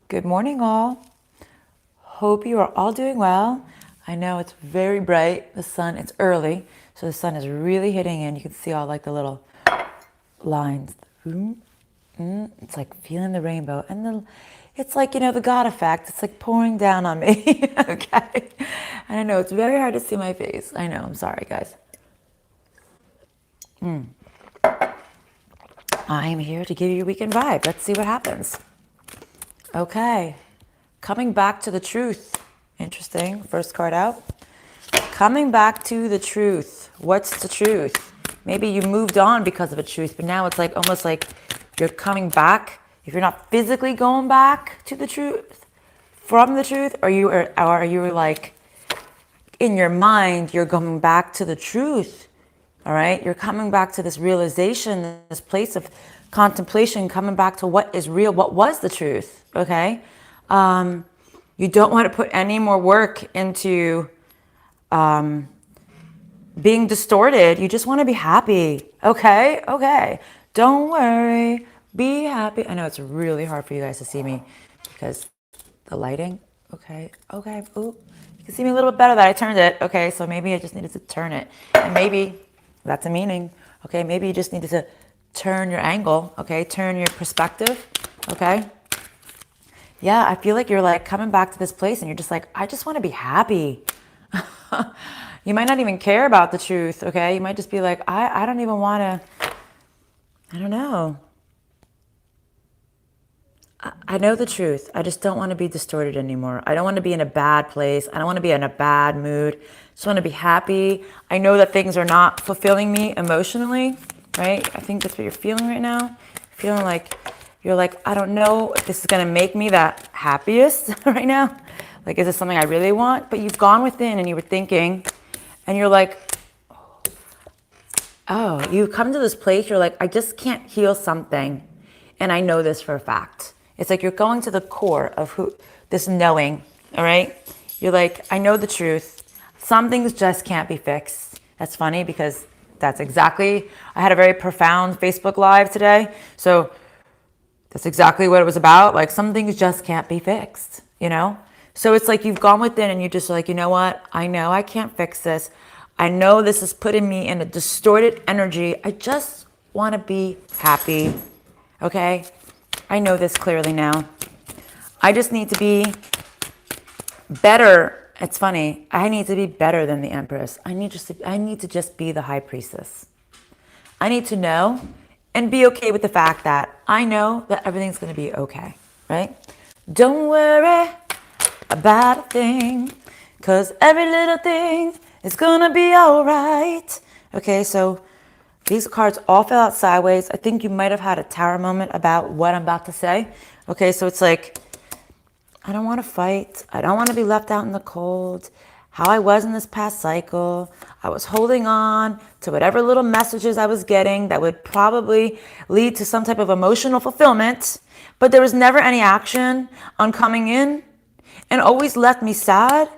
Good morning, all. Hope you are all doing well. I know it's very bright. The sun, it's early, so the sun is really hitting in. You can see all like the little lines. It's like feeling the rainbow. It's like, the God effect. It's like pouring down on me. Okay. And I know it's very hard to see my face. I know. I'm sorry, guys. I am here to give you your weekend vibe. Let's see what happens. Okay. Coming back to the truth. Interesting. First card out. Coming back to the truth. What's the truth? Maybe you moved on because of a truth, but now it's like almost like you're coming back. If you're not physically going back to the truth, from the truth, or are you like in your mind, you're going back to the truth. All right. You're coming back to this realization, this place of contemplation, coming back to what is real, what was the truth. Okay. You don't want to put any more work into being distorted. You just want to be happy. Okay. Okay. Don't worry. Be happy. I know it's really hard for you guys to see me because the lighting. Okay. Okay. Ooh. You can see me a little bit better that I turned it. Okay. So maybe I just needed to turn it. And maybe that's a meaning. Okay. Maybe you just needed to turn your angle. Okay. Turn your perspective. Okay. Yeah, I feel like you're like coming back to this place and you're just like, I just want to be happy. You might not even care about the truth, okay? You might just be like, I don't even want to, I don't know. I know the truth. I just don't want to be distorted anymore. I don't want to be in a bad place. I don't want to be in a bad mood. I just want to be happy. I know that things are not fulfilling me emotionally, right? I think that's what you're feeling right now. Feeling like you're like, I don't know if this is going to make me the happiest right now. Like, is this something I really want? But you've gone within and you were thinking, and you're like, oh, you come to this place, you're like, I just can't heal something. And I know this for a fact. It's like you're going to the core of this knowing, all right? You're like, I know the truth. Some things just can't be fixed. That's funny because that's exactly, I had a very profound Facebook Live today. So that's exactly what it was about. Like, some things just can't be fixed, So it's like you've gone within and you're just like, you know what? I know I can't fix this. I know this is putting me in a distorted energy. I just want to be happy. Okay? I know this clearly now. I just need to be better. It's funny. I need to be better than the Empress. I need to just be the High Priestess. I need to know and be okay with the fact that I know that everything's going to be okay, right? Don't worry about a thing, because every little thing is going to be all right. Okay, so these cards all fell out sideways. I think you might have had a tower moment about what I'm about to say. Okay, so it's like, I don't want to fight. I don't want to be left out in the cold. How I was in this past cycle, I was holding on to whatever little messages I was getting that would probably lead to some type of emotional fulfillment, but there was never any action on coming in, and always left me sad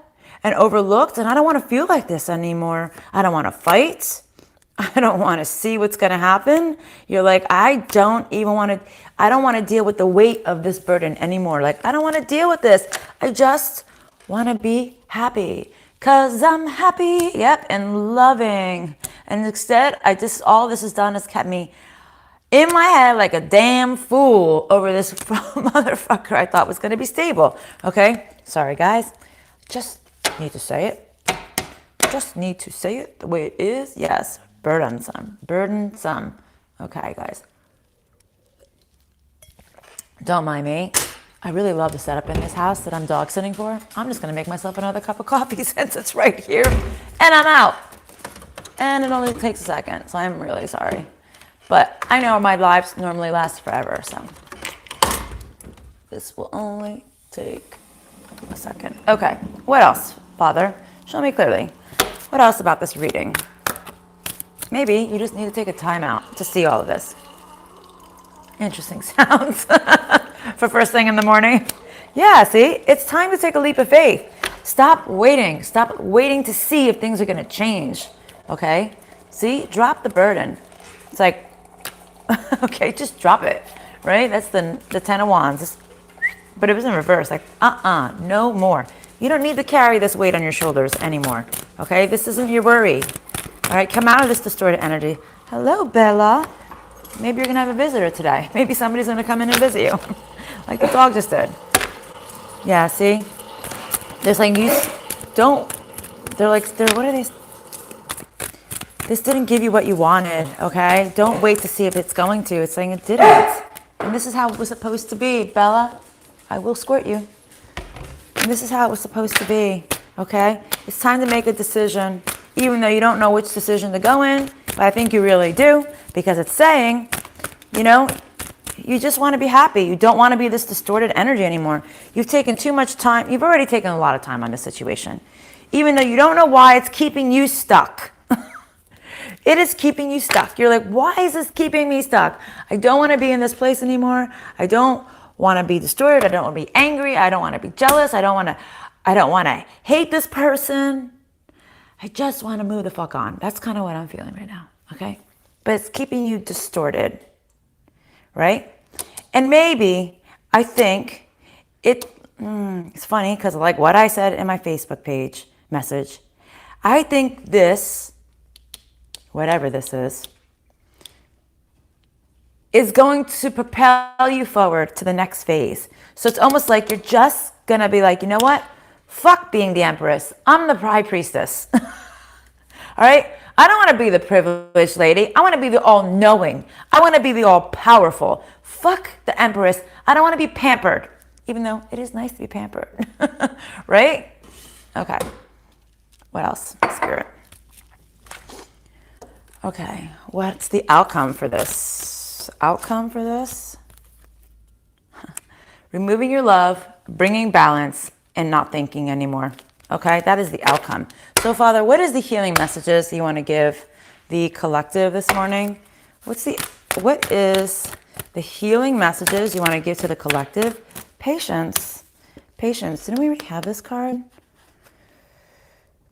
and overlooked. And I don't want to feel like this anymore. I don't want to fight. I don't want to see what's going to happen. You're like, I don't want to deal with the weight of this burden anymore. Like, I don't want to deal with this. I just want to be happy. 'Cause I'm happy, yep, and loving. And instead, all this has done is kept me in my head like a damn fool over this motherfucker I thought was going to be stable. Okay? Sorry, guys. Just need to say it. Just need to say it the way it is. Yes, burdensome. Burdensome. Okay, guys. Don't mind me. I really love the setup in this house that I'm dog sitting for. I'm just going to make myself another cup of coffee since it's right here. And I'm out. And it only takes a second, so I'm really sorry. But I know my lives normally last forever, so this will only take a second. Okay, what else, Father? Show me clearly. What else about this reading? Maybe you just need to take a time out to see all of this. Interesting sounds for first thing in the morning. Yeah, see, it's time to take a leap of faith. Stop waiting. Stop waiting to see if things are going to change. Okay? See, drop the burden. It's like, okay, just drop it, right? That's the 10 of Wands. Just But it was in reverse, like, no more. You don't need to carry this weight on your shoulders anymore, okay? This isn't your worry. All right, come out of this distorted energy. Hello, Bella. Maybe you're gonna have a visitor today. Maybe somebody's gonna come in and visit you, like the dog just did. Yeah, see? They're saying what are they? This didn't give you what you wanted, okay? Don't wait to see if it's going to. It's saying it didn't. And this is how it was supposed to be, Bella. I will squirt you. And this is how it was supposed to be, okay? It's time to make a decision, even though you don't know which decision to go in, but I think you really do, because it's saying, you just want to be happy. You don't want to be this distorted energy anymore. You've taken too much time. You've already taken a lot of time on this situation, even though you don't know why it's keeping you stuck. It is keeping you stuck. You're like, why is this keeping me stuck? I don't want to be in this place anymore. I don't want to be distorted. I don't want to be angry. I don't want to be jealous. I don't want to hate this person. I just want to move the fuck on. That's kind of what I'm feeling right now, okay? But it's keeping you distorted, right? And maybe, I think, it's funny because like what I said in my Facebook page message, I think this, whatever this is going to propel you forward to the next phase. So it's almost like you're just going to be like, you know what? Fuck being the empress. I'm the high priestess. All right? I don't want to be the privileged lady. I want to be the all-knowing. I want to be the all-powerful. Fuck the empress. I don't want to be pampered, even though it is nice to be pampered. Right? Okay. What else? Spirit. Okay. What's the outcome for this? Removing your love, bringing balance, and not thinking anymore. Okay, that is the outcome. So, Father, what is the healing messages you want to give the collective this morning? What is the healing messages you want to give to the collective? Patience. Didn't we already have this card?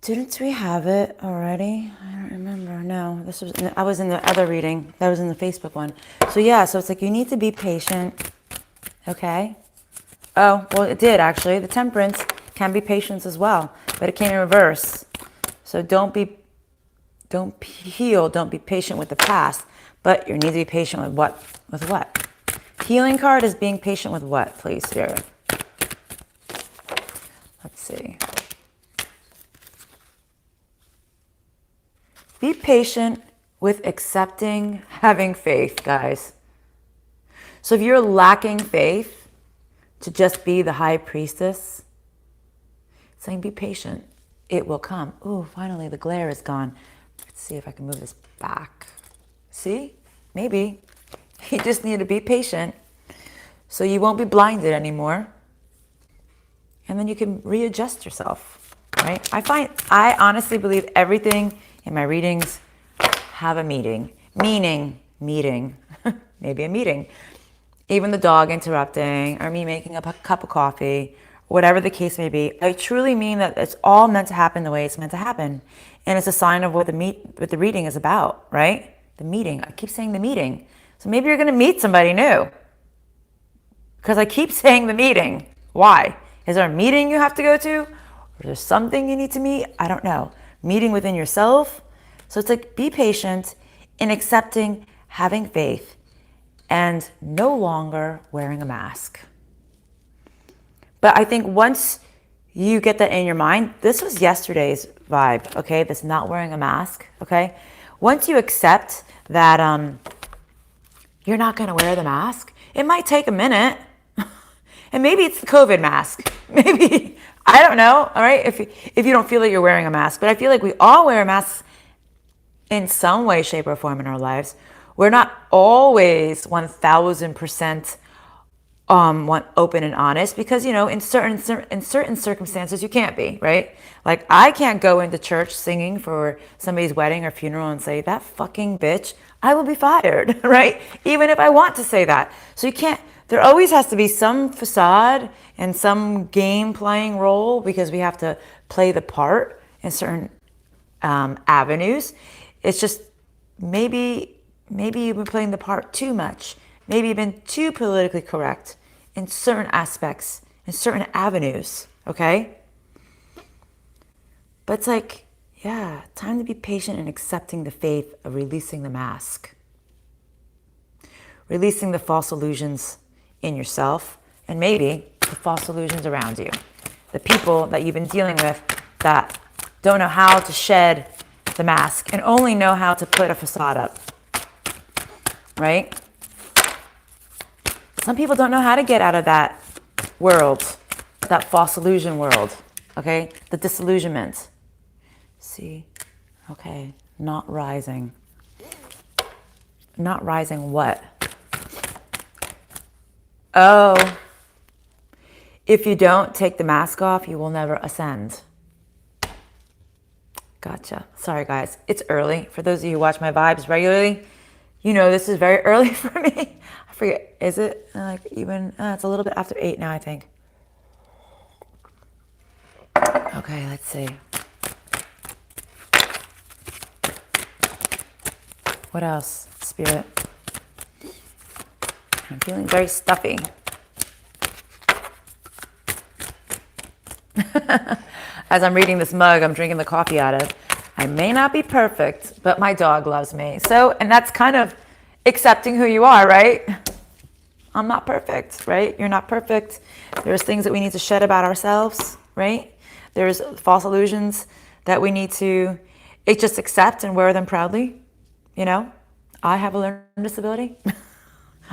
Didn't we have it already? I don't remember. No, I was in the other reading. That was in the Facebook one. So yeah, so it's like you need to be patient. Okay. Oh, well, it did actually. The Temperance can be patience as well, but it came in reverse. So don't be patient with the past, but you need to be patient with what? With what? Healing card is being patient with what, please, Spirit? Let's see. Be patient with accepting, having faith, guys. So if you're lacking faith to just be the high priestess, saying be patient, it will come. Ooh, finally the glare is gone. Let's see if I can move this back. See? Maybe. You just need to be patient so you won't be blinded anymore. And then you can readjust yourself, right? I honestly believe everything in my readings have a meaning. Meeting. Maybe a meeting. Even the dog interrupting or me making a cup of coffee, whatever the case may be. I truly mean that it's all meant to happen the way it's meant to happen. And it's a sign of what the reading is about, right? The meeting. I keep saying the meeting. So maybe you're going to meet somebody new. Because I keep saying the meeting. Why? Is there a meeting you have to go to? Or is there something you need to meet? I don't know. Meeting within yourself. So it's like be patient in accepting, having faith, and no longer wearing a mask. But I think once you get that in your mind, this was yesterday's vibe, okay? This not wearing a mask, okay? Once you accept that you're not gonna wear the mask, it might take a minute. And maybe it's the COVID mask. Maybe, I don't know, all right? If you don't feel like you're wearing a mask. But I feel like we all wear masks in some way, shape, or form in our lives. We're not always 1,000% open and honest because, in certain circumstances you can't be, right? Like I can't go into church singing for somebody's wedding or funeral and say, that fucking bitch, I will be fired, right? Even if I want to say that. So you can't, there always has to be some facade and some game playing role because we have to play the part in certain avenues. It's just maybe you've been playing the part too much. Maybe you've been too politically correct in certain aspects, in certain avenues, okay? But it's like, yeah, time to be patient and accepting the faith of releasing the mask. Releasing the false illusions in yourself and maybe the false illusions around you. The people that you've been dealing with that don't know how to shed the mask and only know how to put a facade up, right? Some people don't know how to get out of that world, that false illusion world, okay? The disillusionment. See, okay, not rising. Not rising what? Oh, if you don't take the mask off, you will never ascend. Gotcha. Sorry, guys. It's early. For those of you who watch my vibes regularly, you know this is very early for me. I forget. Is it like even? It's a little bit after 8 now, I think. Okay, let's see. What else, Spirit? I'm feeling very stuffy. As I'm reading this mug I'm drinking the coffee out of, I may not be perfect, but my dog loves me. So, and that's kind of accepting who you are, right? I'm not perfect, right? You're not perfect. There's things that we need to shed about ourselves, right? There's false illusions that we need to just accept and wear them proudly. You know, I have a learning disability.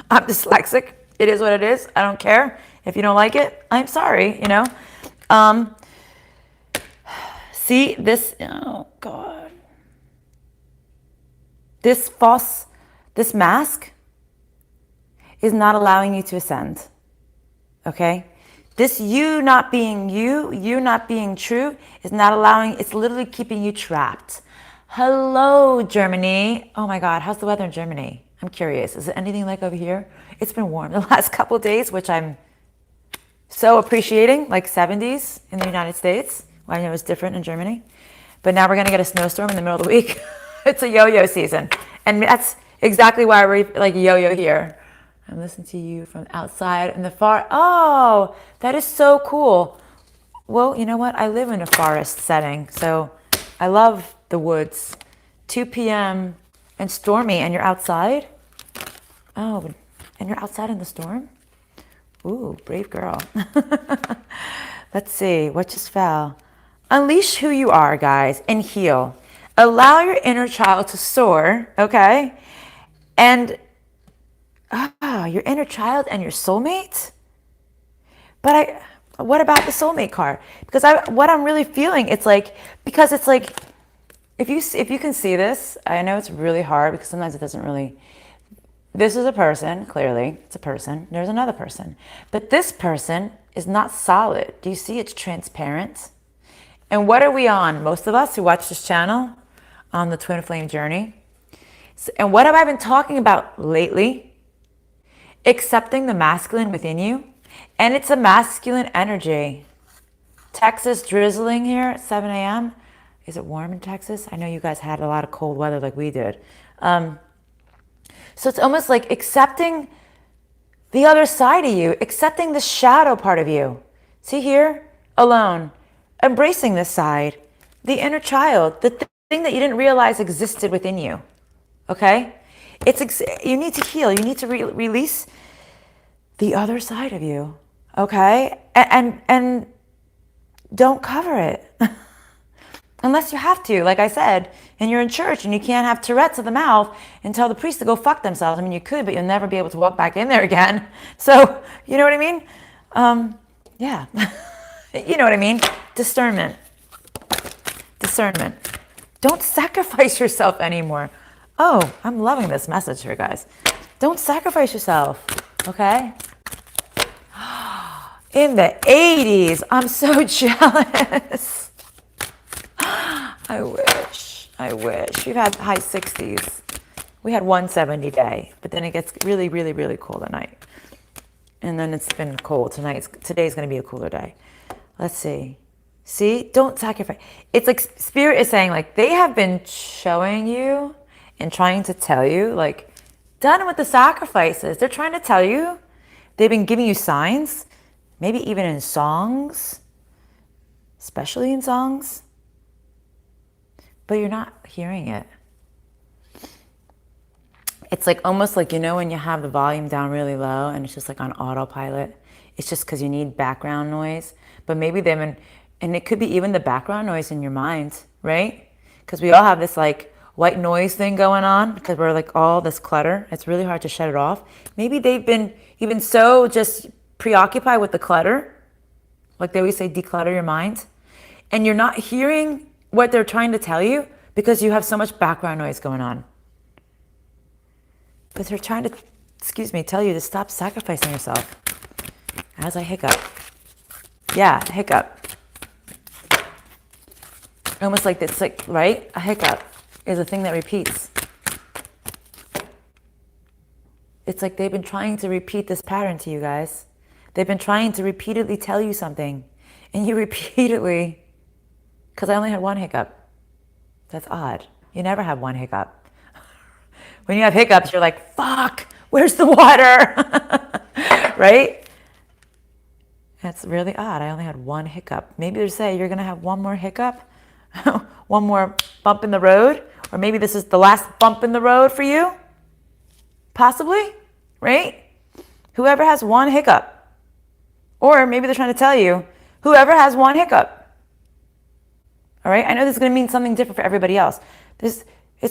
I'm dyslexic. It is what it is. I don't care. If you don't like it, I'm sorry, you know. See this, oh God. This mask is not allowing you to ascend, okay? This you not being you not being true is not allowing, it's literally keeping you trapped. Hello, Germany. Oh my God, how's the weather in Germany? I'm curious. Is it anything like over here? It's been warm the last couple of days, which I'm so appreciating, like 70s in the United States. Well, I know it's different in Germany. But now we're going to get a snowstorm in the middle of the week. It's a yo-yo season. And that's exactly why we're like yo-yo here. I'm listening to you from outside in the far. Oh, that is so cool. Well, you know what? I live in a forest setting, so I love the woods. 2 p.m. and stormy, and you're outside? Oh, and you're outside in the storm? Ooh, brave girl. Let's see, what just fell? Unleash who you are, guys, and heal. Allow your inner child to soar, okay? And your inner child and your soulmate? But what about the soulmate card? Because what I'm really feeling, it's like, because it's like, if you can see this, I know it's really hard because sometimes it doesn't really. This is a person, clearly, it's a person. There's another person. But this person is not solid. Do you see it's transparent? And what are we on? Most of us who watch this channel on the Twin Flame journey. And what have I been talking about lately? Accepting the masculine within you. And it's a masculine energy. Texas drizzling here at 7 a.m. Is it warm in Texas? I know you guys had a lot of cold weather like we did. So it's almost like accepting the other side of you, accepting the shadow part of you. See here? Alone. Embracing this side. The inner child. The thing that you didn't realize existed within you. Okay? You need to heal. You need to release the other side of you. Okay? And don't cover it. Unless you have to, like I said, and you're in church and you can't have Tourette's of the mouth and tell the priest to go fuck themselves. I mean, you could, but you'll never be able to walk back in there again. So, you know what I mean? Yeah. You know what I mean? Discernment. Discernment. Don't sacrifice yourself anymore. Oh, I'm loving this message here, guys. Don't sacrifice yourself, okay? In the 80s, I'm so jealous. I wish. We've had high 60s. We had 170 day, but then it gets really, really, really cold at night. And then it's been cold tonight. Today's going to be a cooler day. Let's see. See, don't sacrifice. It's like Spirit is saying, like, they have been showing you and trying to tell you, like, done with the sacrifices. They're trying to tell you They've been giving you signs, maybe even in songs, especially in songs, but you're not hearing it. It's like almost like, you know, when you have the volume down really low and it's just like on autopilot. It's just because you need background noise. But maybe and it could be even the background noise in your mind, right? Because we all have this like white noise thing going on because we're like all this clutter. It's really hard to shut it off. Maybe they've been even so just preoccupied with the clutter. Like they always say, declutter your mind. And you're not hearing what they're trying to tell you because you have so much background noise going on. But they're trying to, tell you to stop sacrificing yourself. As I hiccup. Yeah, hiccup. Almost like it's like, right? A hiccup is a thing that repeats. It's like they've been trying to repeat this pattern to you guys. They've been trying to repeatedly tell you something. And you repeatedly, because I only had one hiccup. That's odd. You never have one hiccup. When you have hiccups, you're like, fuck, where's the water? Right? That's really odd. I only had one hiccup. Maybe they say you're going to have one more hiccup, one more bump in the road, or maybe this is the last bump in the road for you. Possibly, right? Whoever has one hiccup. Or maybe they're trying to tell you, whoever has one hiccup. All right? I know this is going to mean something different for everybody else. It's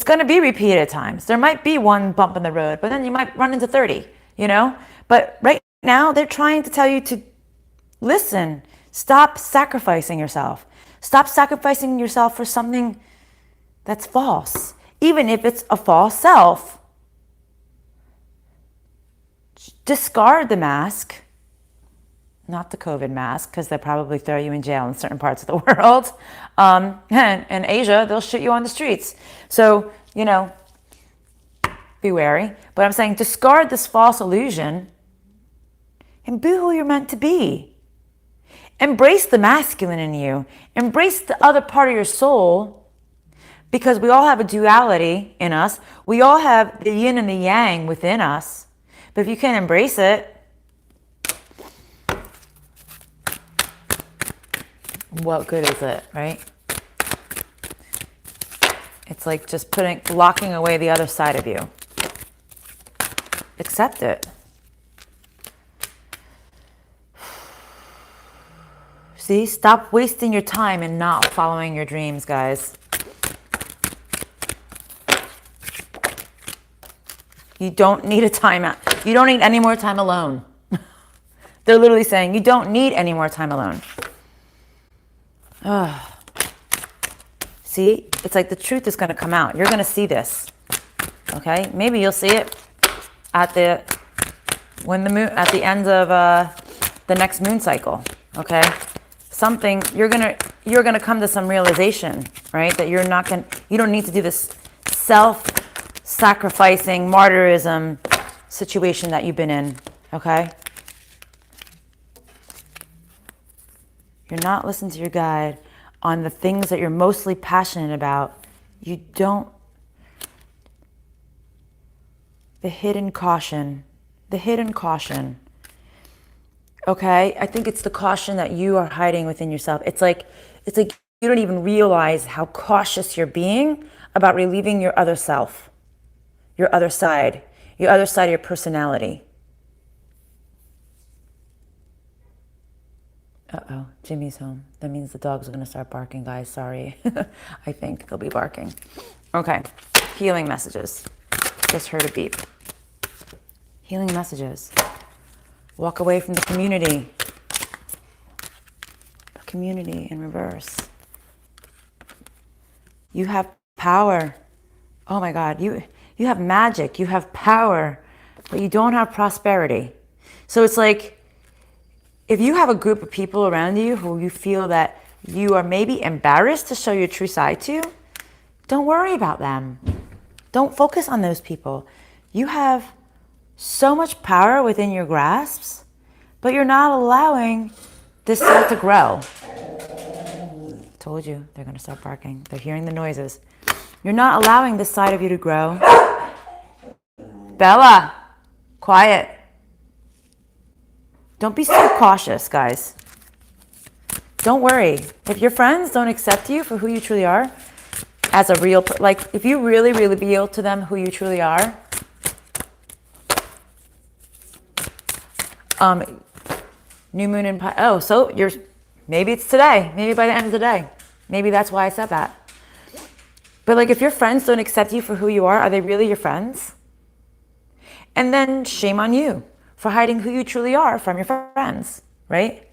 going to be repeated times. There might be one bump in the road, but then you might run into 30, you know? But right now, they're trying to tell you to listen. Stop sacrificing yourself. Stop sacrificing yourself for something that's false. Even if it's a false self. Discard the mask. Not the COVID mask, because they'll probably throw you in jail in certain parts of the world. And in Asia, they'll shoot you on the streets. So, you know, be wary. But I'm saying discard this false illusion and be who you're meant to be. Embrace the masculine in you. Embrace the other part of your soul, because we all have a duality in us. We all have the yin and the yang within us. But if you can't embrace it, what good is it, right? It's like just locking away the other side of you. Accept it. See, stop wasting your time and not following your dreams, guys. You don't need a timeout. You don't need any more time alone. They're literally saying you don't need any more time alone. See, it's like the truth is going to come out. You're going to see this. Okay, maybe you'll see it at the end of the next moon cycle. Okay, something you're gonna come to some realization, right? That you don't need to do this self-sacrificing martyrism situation that you've been in. Okay. You're not listening to your guide on the things that you're mostly passionate about. The hidden caution. Okay? I think it's the caution that you are hiding within yourself. It's like you don't even realize how cautious you're being about relieving your other self, your other side of your personality. Uh-oh, Jimmy's home. That means the dogs are going to start barking, guys. Sorry. I think they'll be barking. Okay. Healing messages. Just heard a beep. Healing messages. Walk away from the community. The community in reverse. You have power. Oh my God. You have magic. You have power. But you don't have prosperity. So it's like, if you have a group of people around you who you feel that you are maybe embarrassed to show your true side to, don't worry about them. Don't focus on those people. You have so much power within your grasps, but you're not allowing this side to grow. Told you, they're going to start barking. They're hearing the noises. You're not allowing this side of you to grow. Bella, quiet. Don't be so cautious, guys. Don't worry. If your friends don't accept you for who you truly are, as a real, like if you really, really reveal to them who you truly are, new moon in, oh, so maybe it's today, maybe by the end of the day. Maybe that's why I said that. But like, if your friends don't accept you for who you are they really your friends? And then shame on you for hiding who you truly are from your friends, right?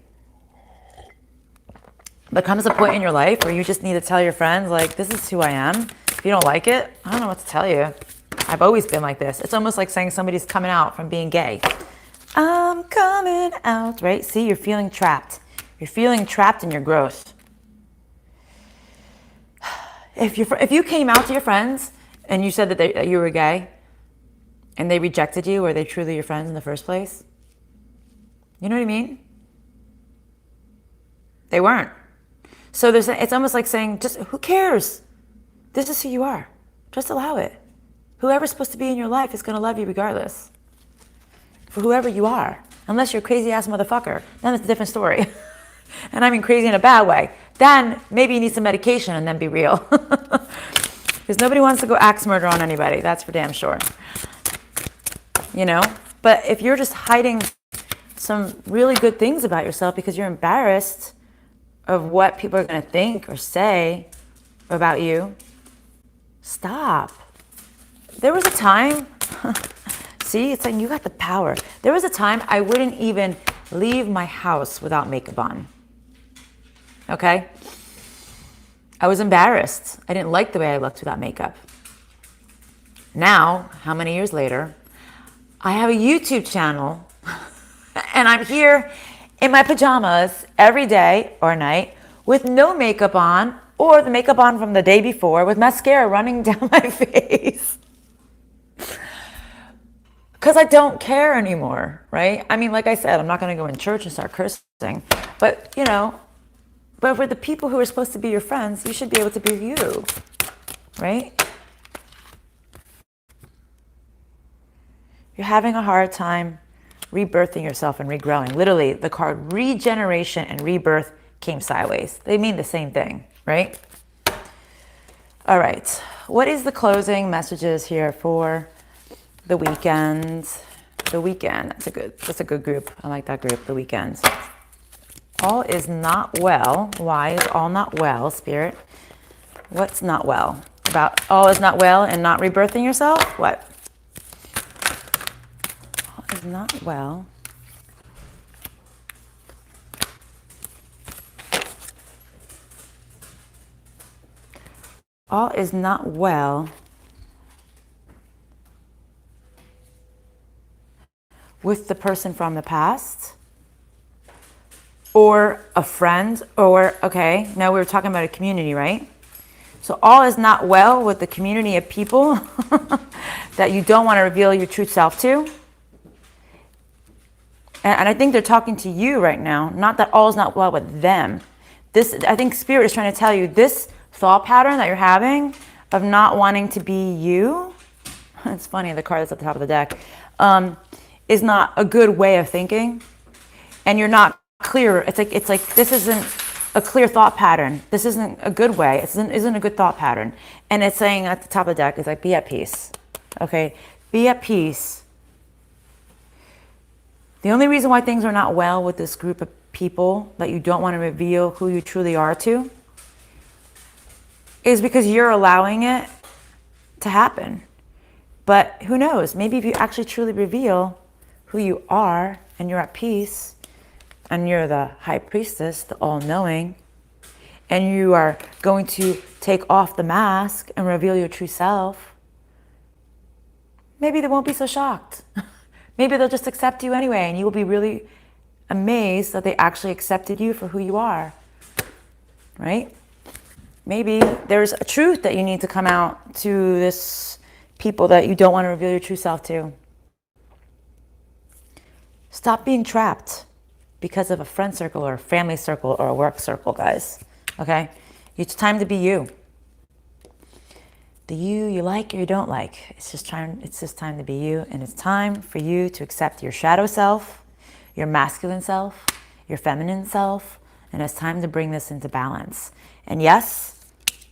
There comes a point in your life where you just need to tell your friends, like, this is who I am. If you don't like it, I don't know what to tell you. I've always been like this. It's almost like saying somebody's coming out from being gay. I'm coming out, right? See, you're feeling trapped. You're feeling trapped in your growth. If you came out to your friends and you said that you were gay and they rejected you, were they truly your friends in the first place? You know what I mean? They weren't. So it's almost like saying, just who cares? This is who you are. Just allow it. Whoever's supposed to be in your life is going to love you regardless. For whoever you are. Unless you're a crazy ass motherfucker. Then it's a different story. And I mean crazy in a bad way. Then maybe you need some medication and then be real. Because nobody wants to go axe murder on anybody. That's for damn sure. You know? But if you're just hiding some really good things about yourself because you're embarrassed of what people are going to think or say about you, stop. There was a time, see, it's like you got the power. There was a time I wouldn't even leave my house without makeup on. Okay? I was embarrassed. I didn't like the way I looked without makeup. Now, how many years later, I have a YouTube channel and I'm here in my pajamas every day or night with no makeup on or the makeup on from the day before with mascara running down my face. Because I don't care anymore, right? I mean, like I said, I'm not going to go in church and start cursing. But, you know, but for the people who are supposed to be your friends, you should be able to be you, right? You're having a hard time rebirthing yourself and regrowing. Literally, the card regeneration and rebirth came sideways. They mean the same thing, right? All right. What is the closing messages here for the weekend? The weekend. That's a good group. I like that group, the weekend. All is not well. Why is all not well, Spirit? What's not well? About all is not well and not rebirthing yourself? What? All is not well. All is not well with the person from the past or a friend or, okay, now we were talking about a community, right? So all is not well with the community of people that you don't want to reveal your true self to. And I think they're talking to you right now, not that all is not well with them. This, I think Spirit is trying to tell you this thought pattern that you're having of not wanting to be you. It's funny, the card that's at the top of the deck is not a good way of thinking, and you're not clear. It's like this isn't a clear thought pattern. This isn't a good way. It isn't a good thought pattern. And it's saying at the top of the deck, it's like, be at peace. Okay, be at peace. The only reason why things are not well with this group of people that you don't want to reveal who you truly are to is because you're allowing it to happen. But who knows? Maybe if you actually truly reveal who you are and you're at peace and you're the high priestess, the all-knowing, and you are going to take off the mask and reveal your true self, maybe they won't be so shocked. Maybe they'll just accept you anyway, and you will be really amazed that they actually accepted you for who you are, right? Maybe there's a truth that you need to come out to this people that you don't want to reveal your true self to. Stop being trapped because of a friend circle or a family circle or a work circle, guys, okay? It's time to be you. The you like or you don't like. It's just time to be you, and it's time for you to accept your shadow self, your masculine self, your feminine self, and it's time to bring this into balance. And yes,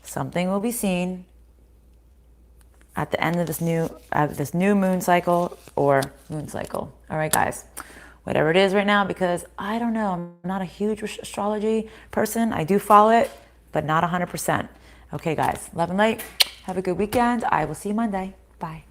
something will be seen at the end of this new moon cycle or moon cycle. All right, guys, whatever it is right now, because I don't know, I'm not a huge astrology person. I do follow it, but not 100%. Okay, guys, love and light. Have a good weekend. I will see you Monday. Bye.